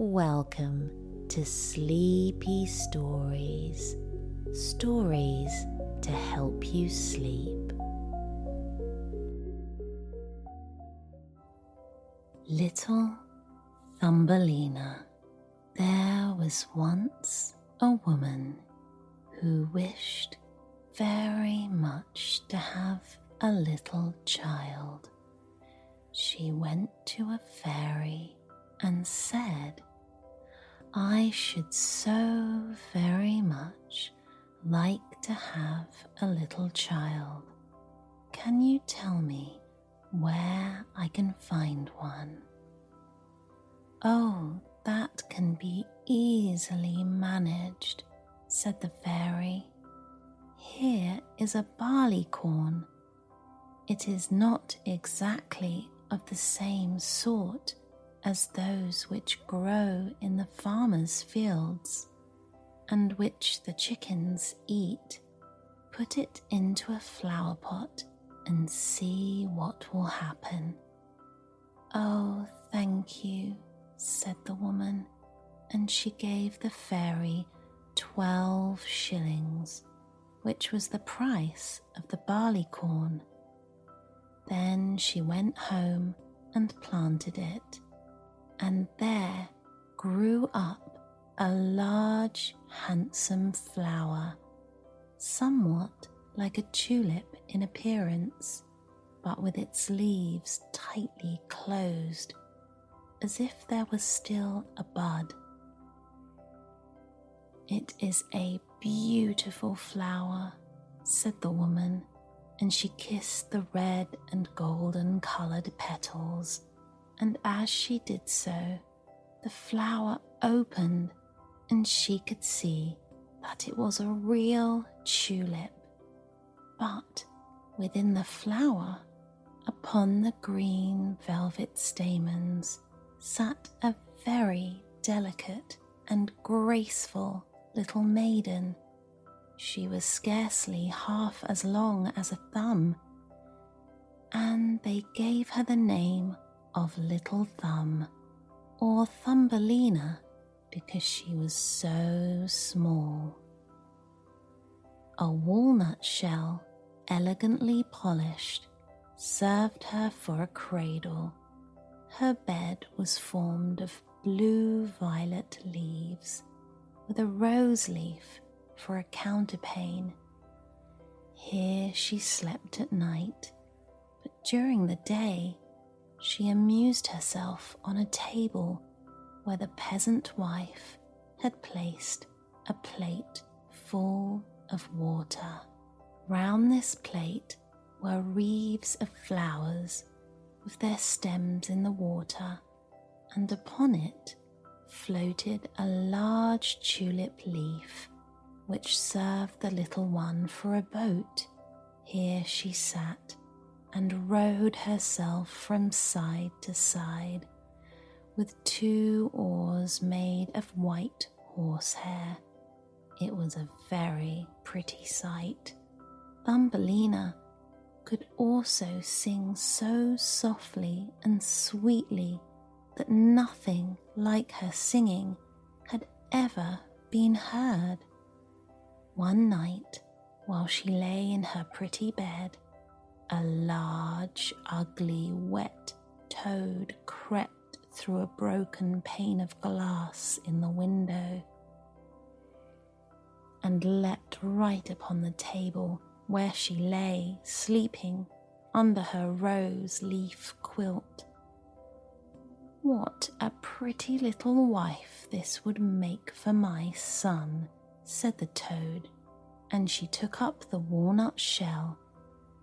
Welcome to Sleepy Stories, stories to help you sleep. Little Thumbelina. There was once a woman who wished very much to have a little child. She went to a fairy and said, "I should so very much like to have a little child. Can you tell me where I can find one?" "Oh, that can be easily managed," said the fairy. "Here is a barleycorn. It is not exactly of the same sort as those which grow in the farmers' fields, and which the chickens eat. Put it into a flower pot and see what will happen." "Oh, thank you," said the woman, and she gave the fairy 12 shillings, which was the price of the barleycorn. Then she went home and planted it, and there grew up a large, handsome flower, somewhat like a tulip in appearance, but with its leaves tightly closed, as if there was still a bud. "It is a beautiful flower," said the woman, and she kissed the red and golden coloured petals, and as she did so, the flower opened and she could see that it was a real tulip. But within the flower, upon the green velvet stamens, sat a very delicate and graceful little maiden. She was scarcely half as long as a thumb, and they gave her the name of Little Thumb, or Thumbelina, because she was so small. A walnut shell, elegantly polished, served her for a cradle. Her bed was formed of blue-violet leaves, with a rose leaf for a counterpane. Here she slept at night, but during the day she amused herself on a table where the peasant wife had placed a plate full of water. Round this plate were wreaths of flowers with their stems in the water, and upon it floated a large tulip leaf, which served the little one for a boat. Here she sat and rowed herself from side to side with 2 oars made of white horsehair. It was a very pretty sight. Thumbelina could also sing so softly and sweetly that nothing like her singing had ever been heard. One night, while she lay in her pretty bed, a large, ugly, wet toad crept through a broken pane of glass in the window and leapt right upon the table where she lay sleeping under her rose leaf quilt. "What a pretty little wife this would make for my son," said the toad, and she took up the walnut shell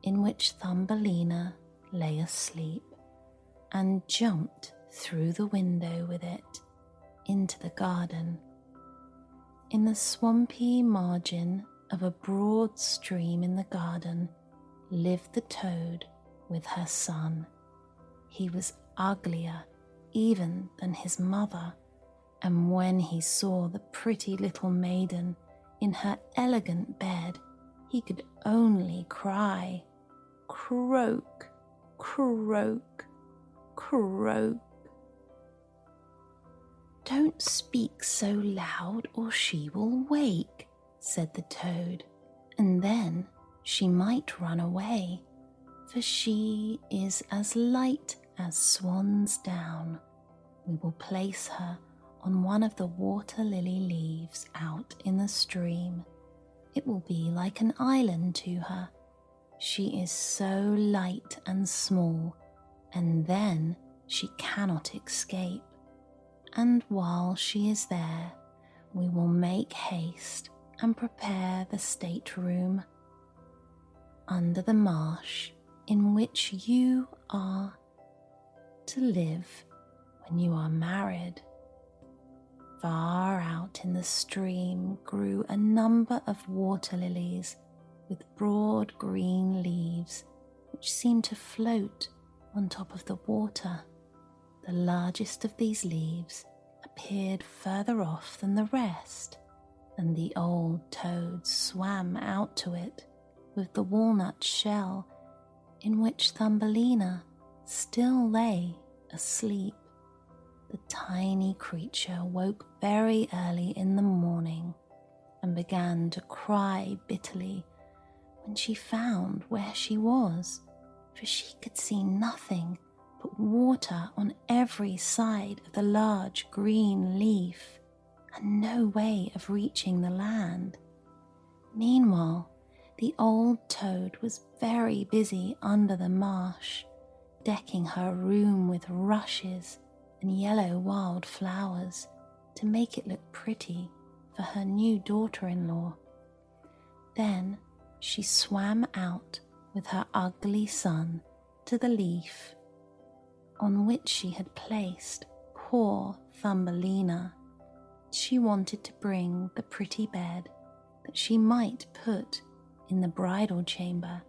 in which Thumbelina lay asleep and jumped through the window with it into the garden. In the swampy margin of a broad stream in the garden lived the toad with her son. He was uglier even than his mother, and when he saw the pretty little maiden in her elegant bed, he could only cry, "Croak, croak, croak." "Don't speak so loud or she will wake," said the toad, "and then she might run away, for she is as light as swan's down. We will place her on one of the water lily leaves out in the stream. It will be like an island to her. She is so light and small, and then she cannot escape. And while she is there, we will make haste and prepare the stateroom under the marsh in which you are to live when you are married." Far out in the stream grew a number of water lilies with broad green leaves which seemed to float on top of the water. The largest of these leaves appeared further off than the rest, and the old toad swam out to it with the walnut shell in which Thumbelina still lay asleep. The tiny creature woke very early in the morning and began to cry bitterly when she found where she was, for she could see nothing but water on every side of the large green leaf, and no way of reaching the land. Meanwhile, the old toad was very busy under the marsh, decking her room with rushes and yellow wild flowers to make it look pretty for her new daughter-in-law. Then she swam out with her ugly son to the leaf on which she had placed poor Thumbelina. She wanted to bring the pretty bed that she might put in the bridal chamber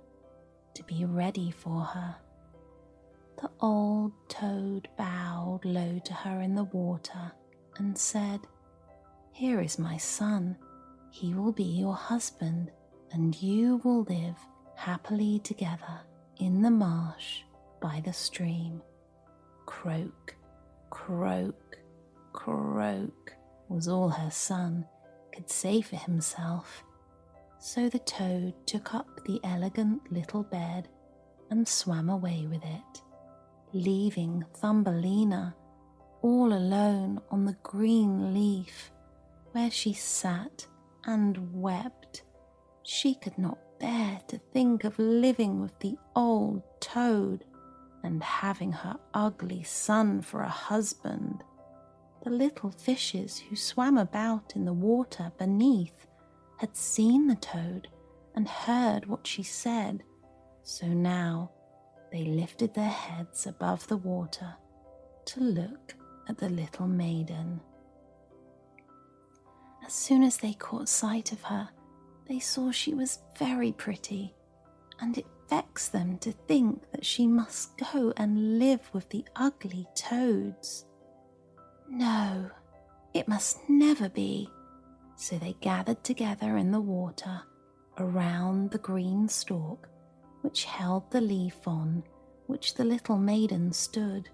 to be ready for her. The old toad bowed low to her in the water and said, "Here is my son. He will be your husband, and you will live happily together in the marsh by the stream." Croak, croak, croak was all her son could say for himself. So the toad took up the elegant little bed and swam away with it, leaving Thumbelina all alone on the green leaf, where she sat and wept. She could not bear to think of living with the old toad and having her ugly son for a husband. The little fishes who swam about in the water beneath had seen the toad and heard what she said, so now they lifted their heads above the water to look at the little maiden. As soon as they caught sight of her, they saw she was very pretty, and it vexed them to think that she must go and live with the ugly toads. No, it must never be. So they gathered together in the water around the green stalk which held the leaf on which the little maiden stood,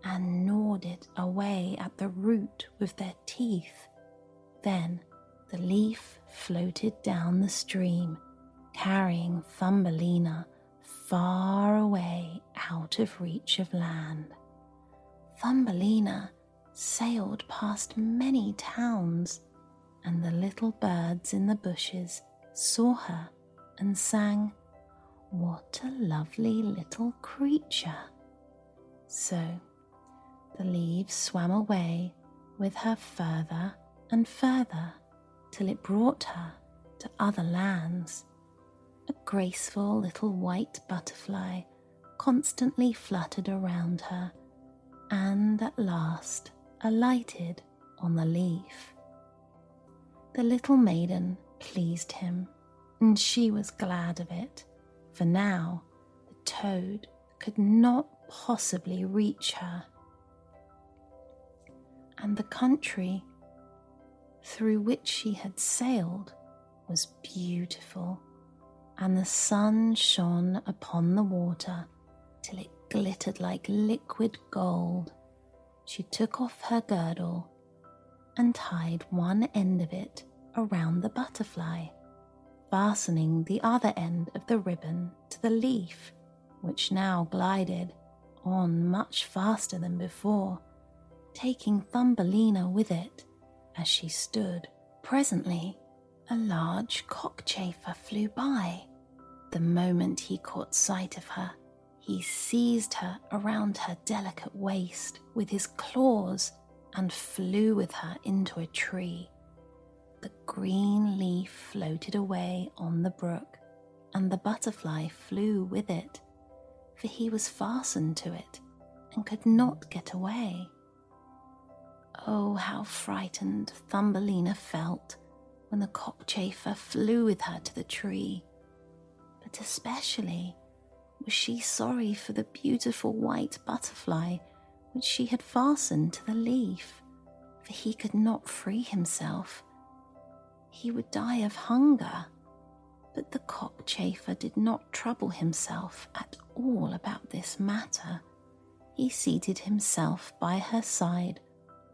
and gnawed it away at the root with their teeth. Then the leaf floated down the stream, carrying Thumbelina far away out of reach of land. Thumbelina sailed past many towns, and the little birds in the bushes saw her and sang, "What a lovely little creature." So the leaves swam away with her further and further till it brought her to other lands. A graceful little white butterfly constantly fluttered around her, and at last alighted on the leaf. The little maiden pleased him, and she was glad of it, for now the toad could not possibly reach her. And the country through which she had sailed was beautiful, and the sun shone upon the water till it glittered like liquid gold. She took off her girdle and tied one end of it around the butterfly, fastening the other end of the ribbon to the leaf, which now glided on much faster than before, taking Thumbelina with it as she stood. Presently, a large cockchafer flew by. The moment he caught sight of her, he seized her around her delicate waist with his claws and flew with her into a tree. The green leaf floated away on the brook, and the butterfly flew with it, for he was fastened to it and could not get away. Oh, how frightened Thumbelina felt when the cockchafer flew with her to the tree. But especially was she sorry for the beautiful white butterfly which she had fastened to the leaf, for he could not free himself. He would die of hunger. But the cockchafer did not trouble himself at all about this matter. He seated himself by her side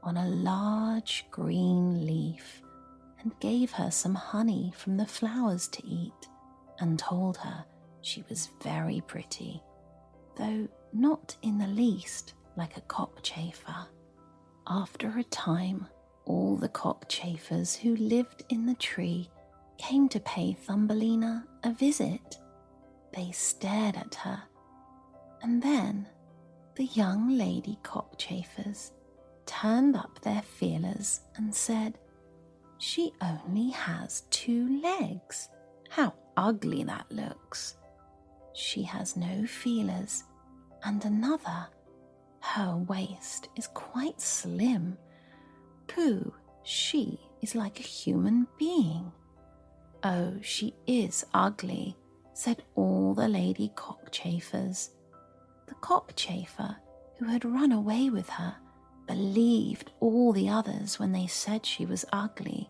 on a large green leaf and gave her some honey from the flowers to eat, and told her she was very pretty, though not in the least like a cockchafer. After a time, all the cockchafers who lived in the tree came to pay Thumbelina a visit. They stared at her, and then the young lady cockchafers turned up their feelers and said, "She only has 2 legs. How ugly that looks. She has no feelers, and another, her waist is quite slim. Pooh, she is like a human being. Oh, she is ugly," said all the lady cockchafers. The cockchafer who had run away with her believed all the others when they said she was ugly.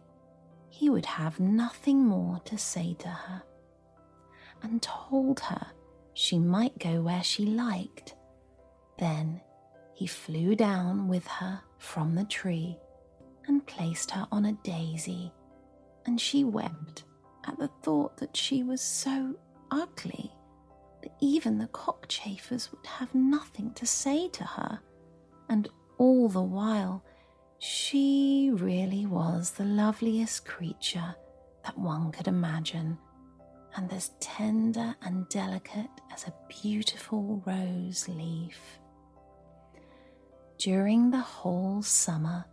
He would have nothing more to say to her, and told her she might go where she liked. Then he flew down with her from the tree and placed her on a daisy, and she wept at the thought that she was so ugly that even the cockchafers would have nothing to say to her, and all the while she really was the loveliest creature that one could imagine, and as tender and delicate as a beautiful rose leaf. During the whole summer,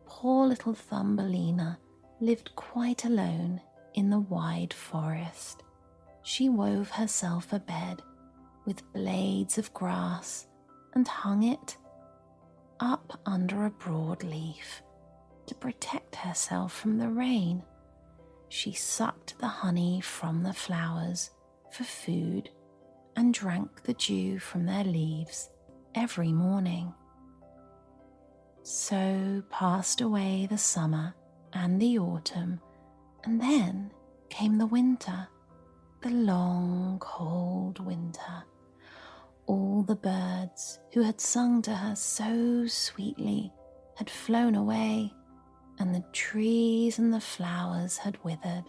poor little Thumbelina lived quite alone in the wide forest. She wove herself a bed with blades of grass and hung it up under a broad leaf to protect herself from the rain. She sucked the honey from the flowers for food and drank the dew from their leaves every morning. So passed away the summer and the autumn, and then came the winter, the long, cold winter. All the birds who had sung to her so sweetly had flown away, and the trees and the flowers had withered.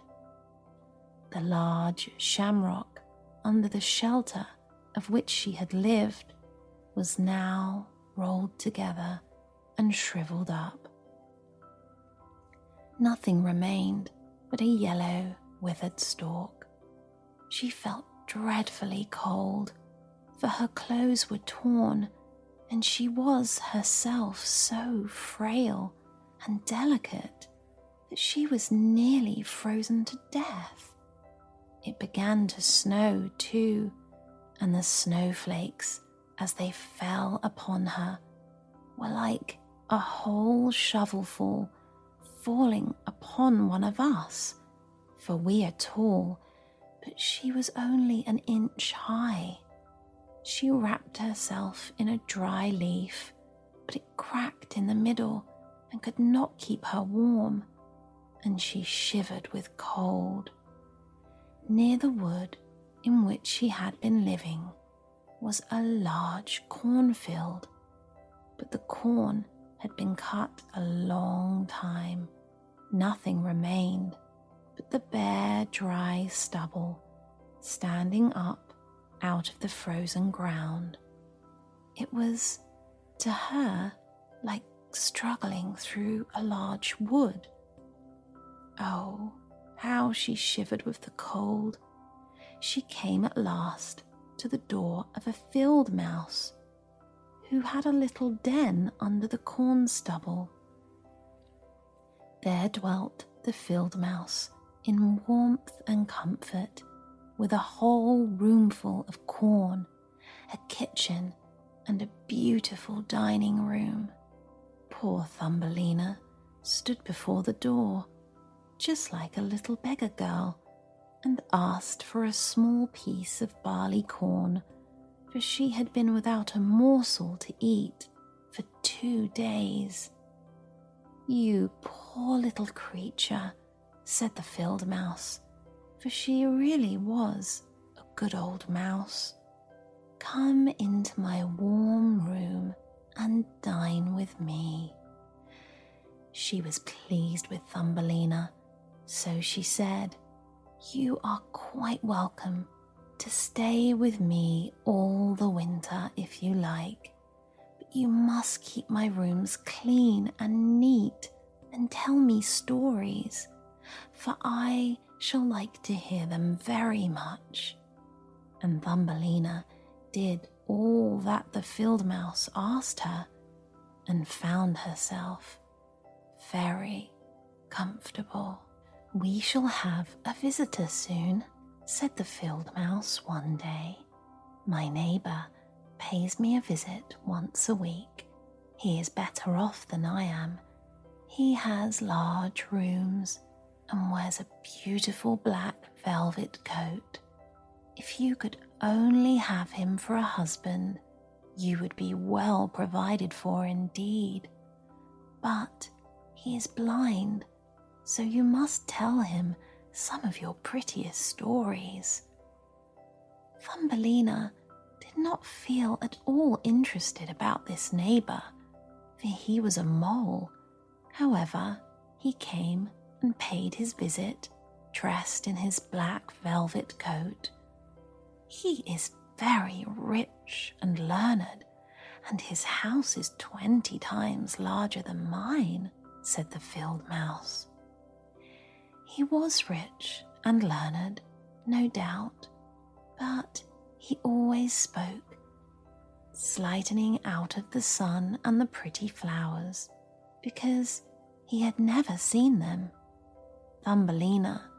The large shamrock under the shelter of which she had lived was now rolled together and shriveled up. Nothing remained but a yellow, withered stalk. She felt dreadfully cold, for her clothes were torn, and she was herself so frail and delicate that she was nearly frozen to death. It began to snow too, and the snowflakes, as they fell upon her, were like a whole shovelful falling upon one of us, for we are tall, but she was only an inch high. She wrapped herself in a dry leaf, but it cracked in the middle and could not keep her warm, and she shivered with cold. Near the wood in which she had been living was a large cornfield, but the corn had been cut a long time. Nothing remained but the bare, dry stubble standing up out of the frozen ground. It was, to her, like struggling through a large wood. Oh, how she shivered with the cold. She came at last to the door of a field mouse who had a little den under the corn stubble. There dwelt the field mouse in warmth and comfort, with a whole roomful of corn, a kitchen, and a beautiful dining room. Poor Thumbelina stood before the door, just like a little beggar girl, and asked for a small piece of barley corn, for she had been without a morsel to eat for 2 days. "You poor little creature," said the field mouse, for she really was a good old mouse. "Come into my warm room and dine with me." She was pleased with Thumbelina, so she said, "You are quite welcome to stay with me all the winter if you like, but you must keep my rooms clean and neat and tell me stories, for I shall like to hear them very much." And Thumbelina did all that the field mouse asked her, and found herself very comfortable. "We shall have a visitor soon," said the field mouse one day. "My neighbour pays me a visit once a week. He is better off than I am. He has large rooms and wears a beautiful black velvet coat. If you could only have him for a husband, you would be well provided for indeed. But he is blind, so you must tell him some of your prettiest stories." Thumbelina did not feel at all interested about this neighbour, for he was a mole. However, he came and paid his visit, dressed in his black velvet coat. "He is very rich and learned, and his house is 20 times larger than mine," said the field mouse. He was rich and learned, no doubt, but he always spoke, slightening out of the sun and the pretty flowers, because he had never seen them. Thumbelina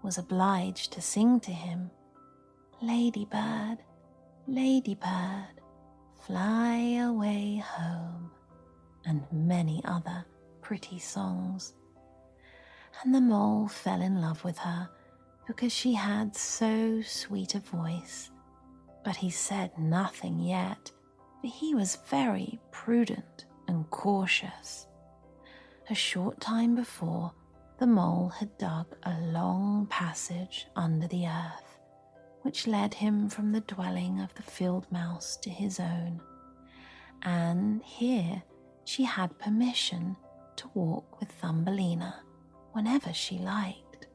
was obliged to sing to him, "Ladybird, ladybird, fly away home," and many other pretty songs. And the mole fell in love with her because she had so sweet a voice, but he said nothing yet, for he was very prudent and cautious. A short time before, the mole had dug a long passage under the earth, which led him from the dwelling of the field mouse to his own, and here she had permission to walk with Thumbelina whenever she liked.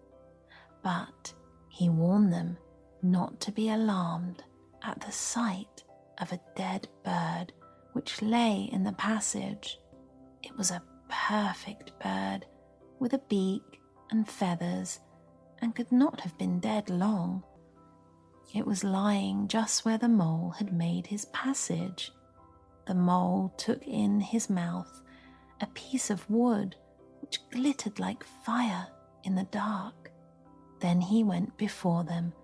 But he warned them not to be alarmed at the sight of a dead bird which lay in the passage. It was a perfect bird with a beak and feathers, and could not have been dead long. It was lying just where the mole had made his passage. The mole took in his mouth a piece of wood which glittered like fire in the dark. Then he went before them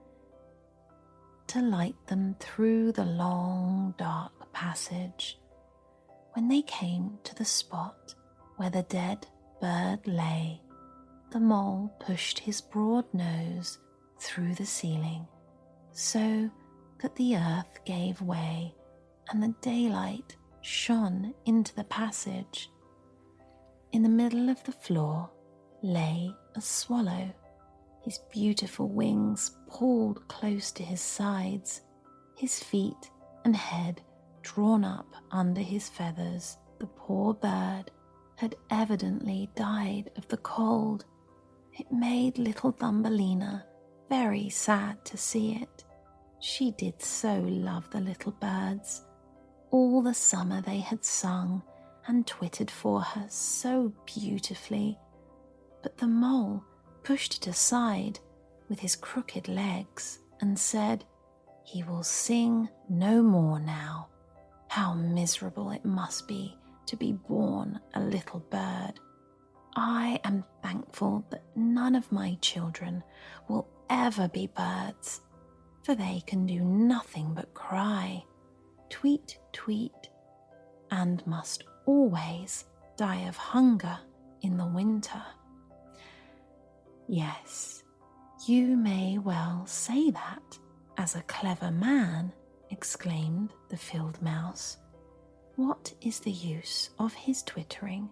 to light them through the long, dark passage. When they came to the spot where the dead bird lay, the mole pushed his broad nose through the ceiling, so that the earth gave way and the daylight shone into the passage. In the middle of the floor lay a swallow, his beautiful wings pulled close to his sides, his feet and head drawn up under his feathers. The poor bird had evidently died of the cold. It made little Thumbelina very sad to see it. She did so love the little birds. All the summer they had sung and twittered for her so beautifully, but the mole pushed it aside with his crooked legs and said, "He will sing no more now. How miserable it must be to be born a little bird. I am thankful that none of my children will ever be birds, for they can do nothing but cry, tweet, tweet, and must always die of hunger in the winter." "Yes, you may well say that as a clever man," exclaimed the field mouse. "What is the use of his twittering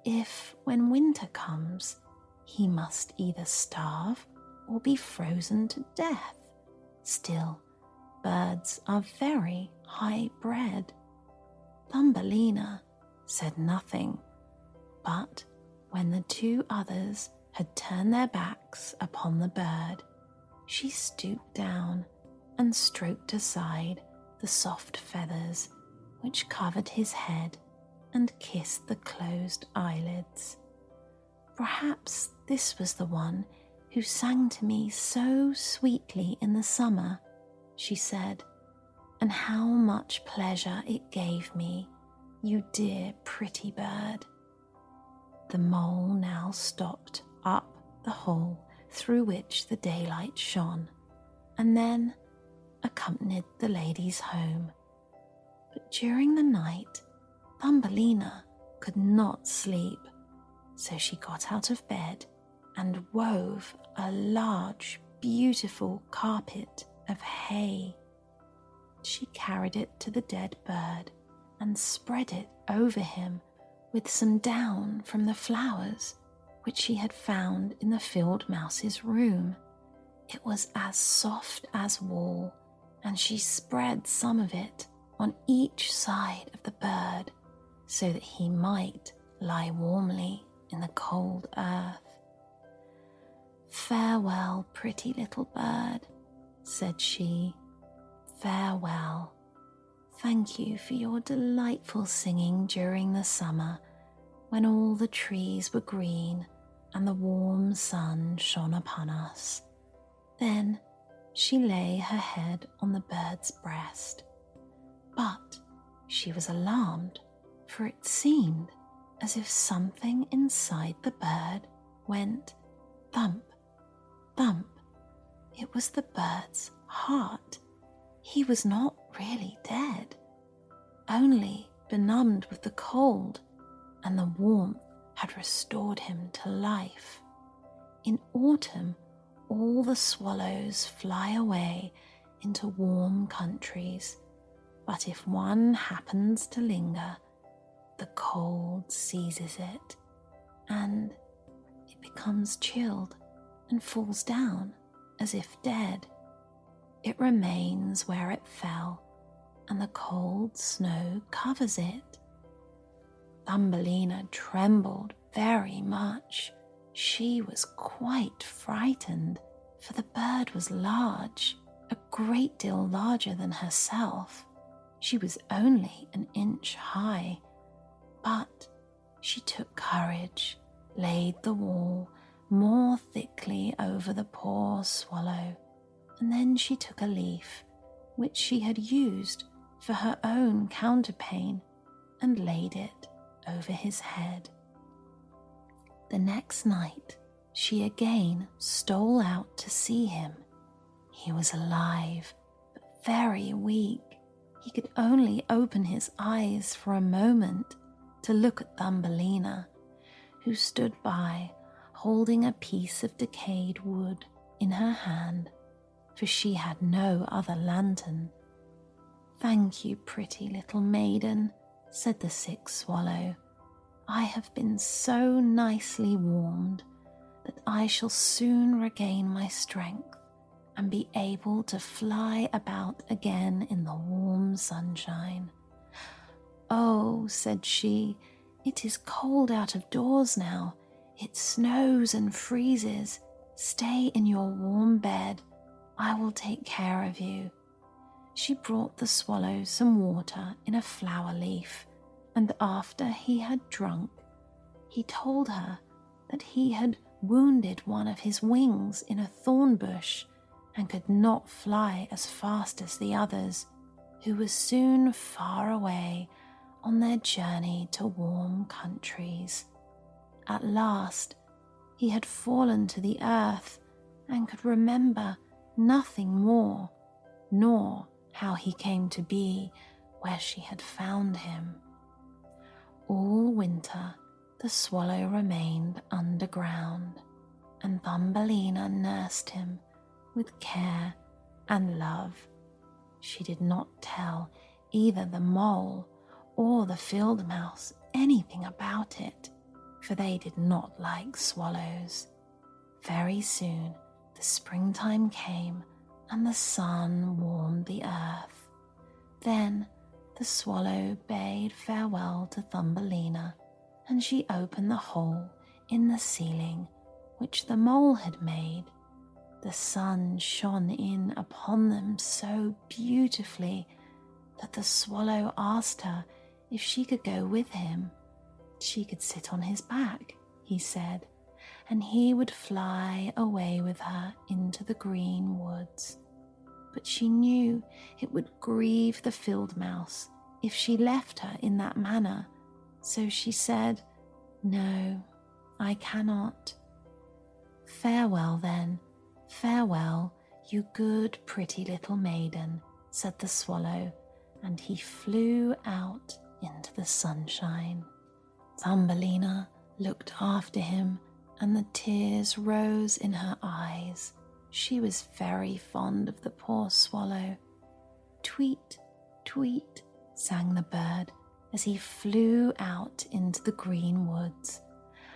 if, when winter comes, he must either starve or be frozen to death? Still, birds are very high-bred." Thumbelina said nothing, but when the two others had turned their backs upon the bird, she stooped down and stroked aside the soft feathers which covered his head and kissed the closed eyelids. "Perhaps this was the one who sang to me so sweetly in the summer," she said, "and how much pleasure it gave me, you dear pretty bird." The mole now stopped up the hole through which the daylight shone, and then accompanied the ladies home. But during the night, Thumbelina could not sleep, so she got out of bed and wove a large, beautiful carpet of hay. She carried it to the dead bird and spread it over him with some down from the flowers which she had found in the field mouse's room. It was as soft as wool, and she spread some of it on each side of the bird so that he might lie warmly in the cold earth. "Farewell, pretty little bird," said she. "Farewell. Thank you for your delightful singing during the summer when all the trees were green and the warm sun shone upon us." Then she lay her head on the bird's breast. But she was alarmed, for it seemed as if something inside the bird went thump, thump. It was the bird's heart. He was not really dead, only benumbed with the cold, and the warmth had restored him to life. In autumn, all the swallows fly away into warm countries, but if one happens to linger, the cold seizes it, and it becomes chilled and falls down as if dead. It remains where it fell, and the cold snow covers it. Thumbelina trembled very much. She was quite frightened, for the bird was large, a great deal larger than herself. She was only an inch high, but she took courage, laid the wool more thickly over the poor swallow, and then she took a leaf which she had used for her own counterpane and laid it over his head. The next night she again stole out to see him. He was alive, but very weak. He could only open his eyes for a moment to look at Thumbelina, who stood by holding a piece of decayed wood in her hand, for she had no other lantern. "Thank you, pretty little maiden," said the sick swallow. "I have been so nicely warmed that I shall soon regain my strength and be able to fly about again in the warm sunshine." "Oh," said she, It is cold out of doors now. It snows and freezes. Stay in your warm bed. I will take care of you." She brought the swallow some water in a flower leaf, and after he had drunk, he told her that he had wounded one of his wings in a thorn bush and could not fly as fast as the others, who were soon far away on their journey to warm countries. At last, he had fallen to the earth and could remember nothing more, nor how he came to be where she had found him. All winter, the swallow remained underground, and Thumbelina nursed him with care and love. She did not tell either the mole or the field mouse anything about it, for they did not like swallows. Very soon the springtime came and the sun warmed the earth. Then the swallow bade farewell to Thumbelina, and she opened the hole in the ceiling which the mole had made. The sun shone in upon them so beautifully that the swallow asked her if she could go with him. She could sit on his back, he said, and he would fly away with her into the green woods. But she knew it would grieve the field mouse if she left her in that manner, so she said, "No, I cannot." "Farewell then, farewell, you good pretty little maiden," said the swallow, and he flew out into the sunshine. Thumbelina looked after him, and the tears rose in her eyes. She was very fond of the poor swallow. "Tweet, tweet," sang the bird as he flew out into the green woods,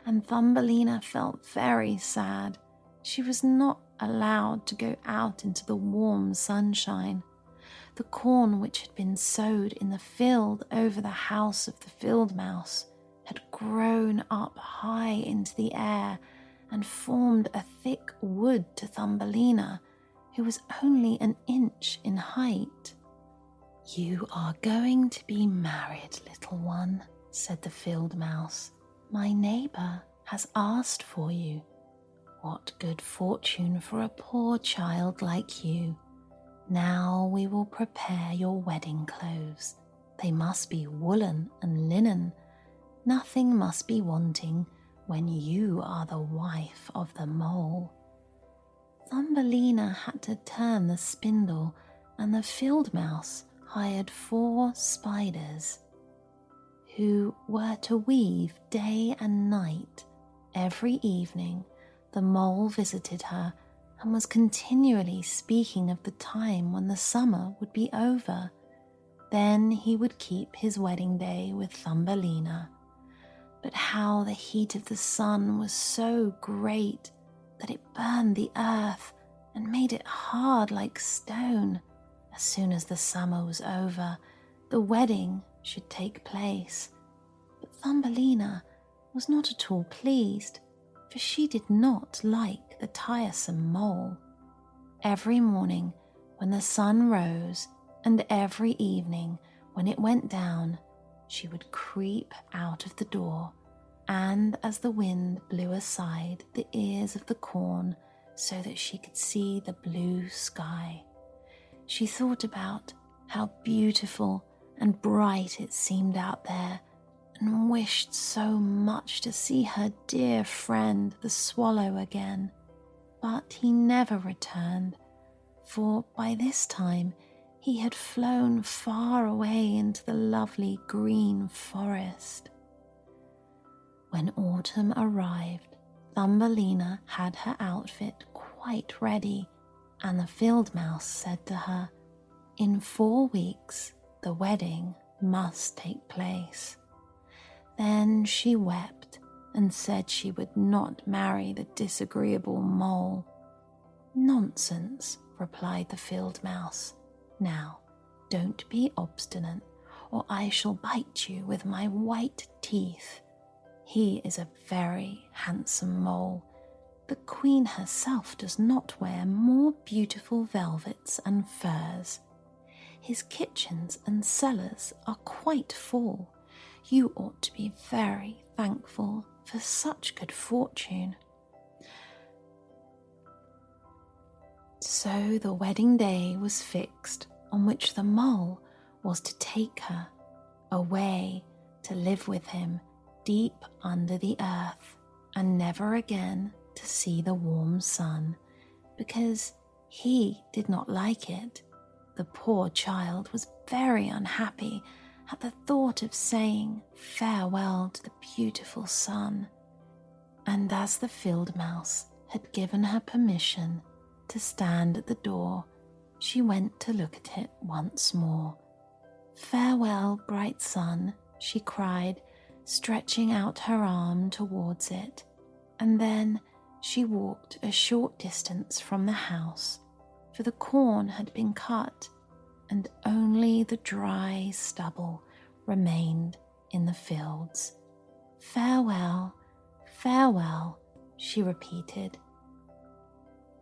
and Thumbelina felt very sad. She was not allowed to go out into the warm sunshine. The corn which had been sowed in the field over the house of the field mouse had grown up high into the air and formed a thick wood to Thumbelina, who was only an inch in height. "You are going to be married, little one," said the field mouse. "My neighbour has asked for you. What good fortune for a poor child like you. Now we will prepare your wedding clothes. They must be woolen and linen. Nothing must be wanting when you are the wife of the mole." Thumbelina had to turn the spindle, and the field mouse hired 4 spiders who were to weave day and night. Every evening the mole visited her and was continually speaking of the time when the summer would be over. Then he would keep his wedding day with Thumbelina. But how the heat of the sun was so great that it burned the earth and made it hard like stone. As soon as the summer was over, the wedding should take place. But Thumbelina was not at all pleased, for she did not like the tiresome mole. Every morning when the sun rose, and every evening when it went down, she would creep out of the door, and as the wind blew aside the ears of the corn so that she could see the blue sky, she thought about how beautiful and bright it seemed out there, and wished so much to see her dear friend the swallow again. But he never returned, for by this time he had flown far away into the lovely green forest. When autumn arrived, Thumbelina had her outfit quite ready, and the field mouse said to her, "In 4 weeks the wedding must take place." Then she wept and said she would not marry the disagreeable mole. "Nonsense," replied the field mouse. "Now, don't be obstinate, or I shall bite you with my white teeth. He is a very handsome mole. The queen herself does not wear more beautiful velvets and furs. His kitchens and cellars are quite full. You ought to be very thankful for such good fortune." So the wedding day was fixed, on which the mole was to take her away to live with him deep under the earth, and never again to see the warm sun, because he did not like it. The poor child was very unhappy at the thought of saying farewell to the beautiful sun, and as the field mouse had given her permission to stand at the door, she went to look at it once more. "Farewell, bright sun," she cried, stretching out her arm towards it, and then she walked a short distance from the house, for the corn had been cut, and only the dry stubble remained in the fields. "Farewell, farewell," she repeated,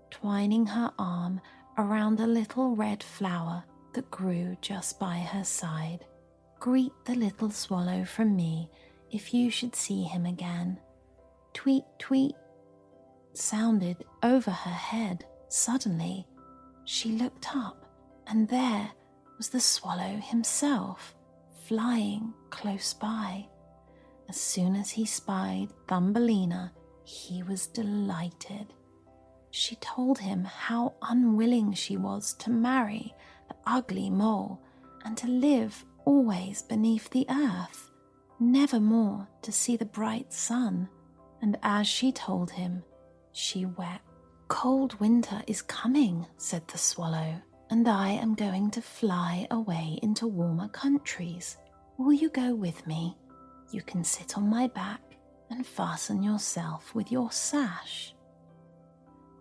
twining her arm around a little red flower that grew just by her side. "Greet the little swallow from me if you should see him again." Tweet, tweet sounded over her head. Suddenly, she looked up, and there was the swallow himself, flying close by. As soon as he spied Thumbelina, he was delighted. She told him how unwilling she was to marry the ugly mole and to live always beneath the earth, never more to see the bright sun. And as she told him, she wept. "Cold winter is coming," said the swallow, "and I am going to fly away into warmer countries. Will you go with me? You can sit on my back and fasten yourself with your sash.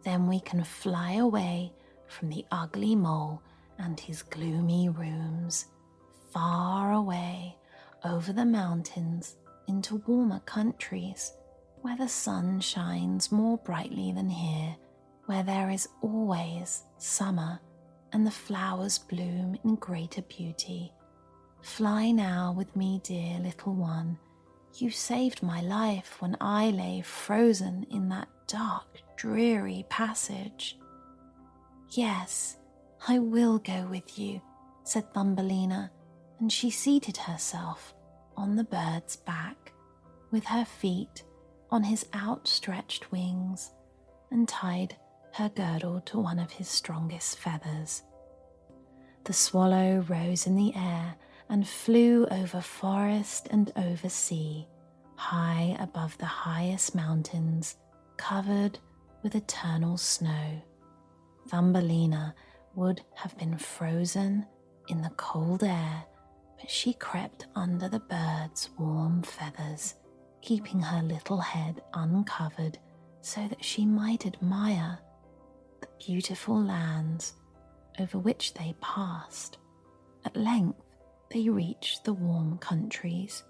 Then we can fly away from the ugly mole and his gloomy rooms, far away over the mountains into warmer countries, where the sun shines more brightly than here, where there is always summer and the flowers bloom in greater beauty. Fly now with me, dear little one. You saved my life when I lay frozen in that dark, dreary passage." "Yes, I will go with you," said Thumbelina, and she seated herself on the bird's back, with her feet on his outstretched wings, and tied her girdle to one of his strongest feathers. The swallow rose in the air and flew over forest and over sea, high above the highest mountains, covered with eternal snow. Thumbelina would have been frozen in the cold air, but she crept under the bird's warm feathers, keeping her little head uncovered so that she might admire the beautiful lands over which they passed. At length they reached the warm countries,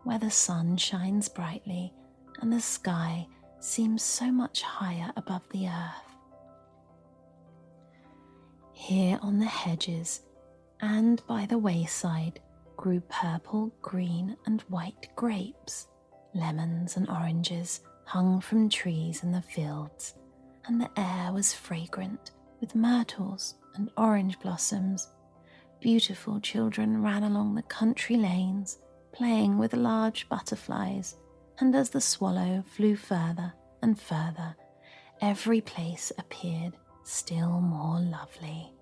where the sun shines brightly and the sky seems so much higher above the earth. Here on the hedges and by the wayside grew purple, green, and white grapes. Lemons and oranges hung from trees in the fields, and the air was fragrant with myrtles and orange blossoms. Beautiful children ran along the country lanes, playing with large butterflies, and as the swallow flew further and further, every place appeared still more lovely.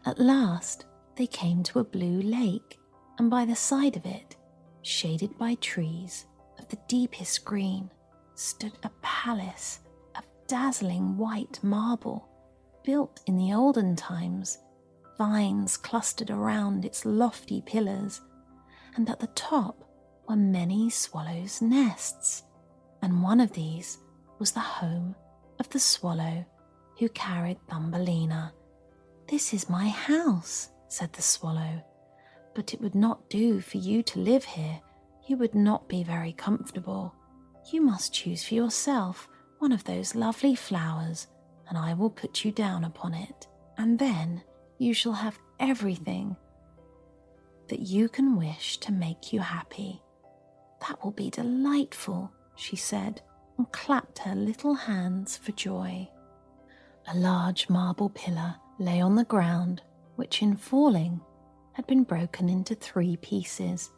At last they came to a blue lake, and by the side of it, shaded by trees of the deepest green, stood a palace of dazzling white marble, built in the olden times. Vines clustered around its lofty pillars, and at the top were many swallows' nests, and one of these was the home of the swallow who carried Thumbelina. "This is my house," said the swallow, But it would not do for you to live here. You would not be very comfortable. You must choose for yourself one of those lovely flowers, and I will put you down upon it, and then you shall have everything that you can wish to make you happy." "That will be delightful," she said, and clapped her little hands for joy. A large marble pillar lay on the ground, which in falling had been broken into 3 pieces.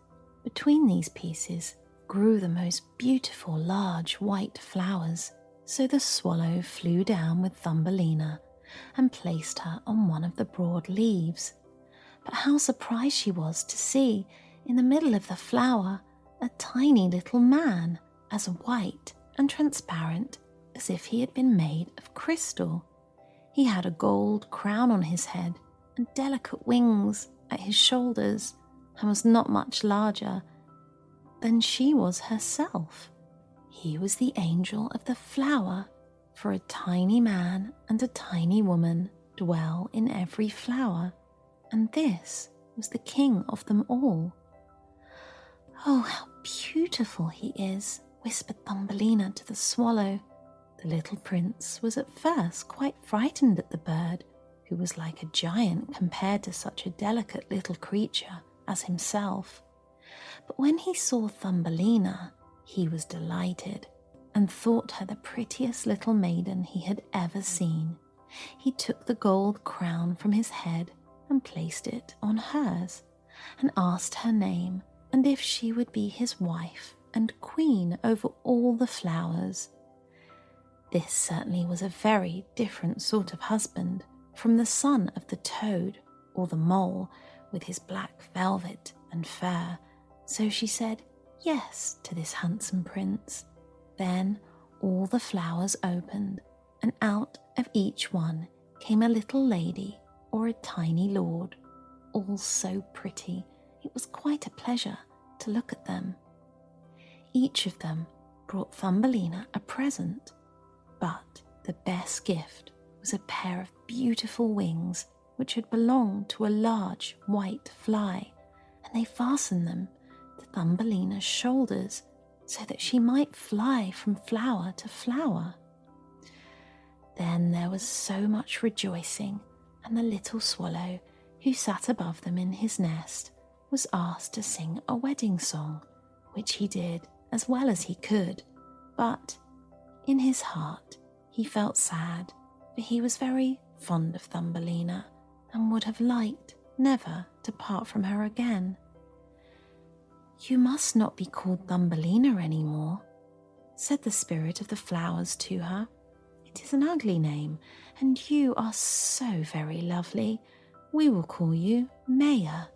Between these pieces grew the most beautiful large white flowers, so the swallow flew down with Thumbelina and placed her on one of the broad leaves. But how surprised she was to see, in the middle of the flower, a tiny little man, as white and transparent as if he had been made of crystal. He had a gold crown on his head and delicate wings at his shoulders, and was not much larger than she was herself. He was the angel of the flower, for a tiny man and a tiny woman dwell in every flower, and this was the king of them all. "Oh, how beautiful he is," whispered Thumbelina to the swallow. The little prince was at first quite frightened at the bird, who was like a giant compared to such a delicate little creature as himself. But when he saw Thumbelina, he was delighted and thought her the prettiest little maiden he had ever seen. He took the gold crown from his head and placed it on hers, and asked her name and if she would be his wife and queen over all the flowers. This certainly was a very different sort of husband from the son of the toad or the mole with his black velvet and fur, so she said yes to this handsome prince. Then all the flowers opened, and out of each one came a little lady or a tiny lord, all so pretty it was quite a pleasure to look at them. Each of them brought Thumbelina a present, but the best gift was a pair of beautiful wings which had belonged to a large white fly, and they fastened them to Thumbelina's shoulders so that she might fly from flower to flower. Then there was so much rejoicing, and the little swallow, who sat above them in his nest, was asked to sing a wedding song, which he did as well as he could, but in his heart he felt sad, for he was very fond of Thumbelina and would have liked never to part from her again. "You must not be called Thumbelina any more," said the spirit of the flowers to her. "It is an ugly name, and you are so very lovely. We will call you Maya."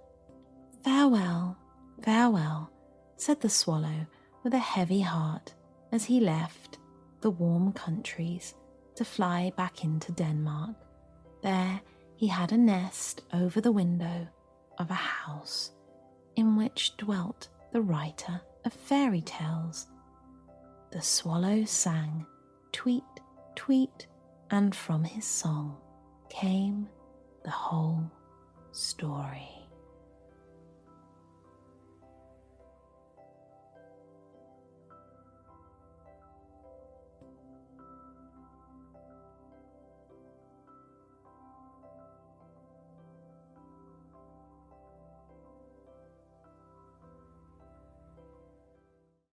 "Farewell, farewell," said the swallow with a heavy heart as he left the warm countries to fly back into Denmark. There he had a nest over the window of a house in which dwelt the writer of fairy tales. The swallow sang tweet, tweet, and from his song came the whole story.